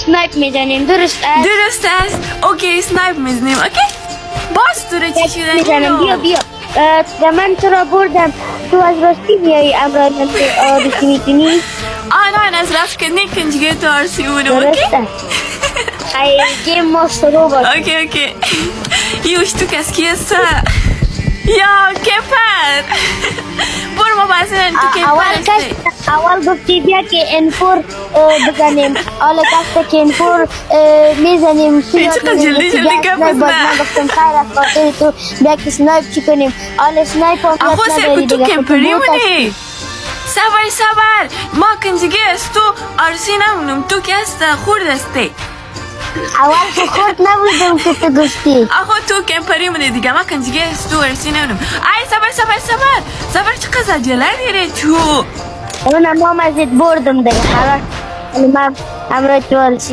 سنایپ میزنیم. درست است؟ درست است. اوکی سنایپ میزنیم. اوکی باز تو رو چی شده میزنم. بیا بیا. من تو را بردم. تو از راستی میایی امران آرسی میتونی؟ آن از رفت که نیکنجگه تو آرسی بودم. درست اوکی است. ای گیم ماستر رو باش. اوکی یوش تو کس کیسا یا کپر برو ما بازی تو کپر اول گفتی بیا که انفور بزنیم. حالا کسته که انفور میزنیم. چقدر جلدی گپ من گفتم خیر از خاطر تو بیا که سنایپ چی کنیم. حالا سنایپ هم آخو سرکو تو کمپری مونی صبر ما کنجگی است تو آرسی نمونم تو که است خورد استه اول که خورد نبودم که تو گفتی. آخو تو کمپری مونی دیگه ما کنجگی است تو آرسی نمونم. ای صبر چقدر جلال دیره تو اونم هم ازت بردم دیگه خلاص. من همراه تو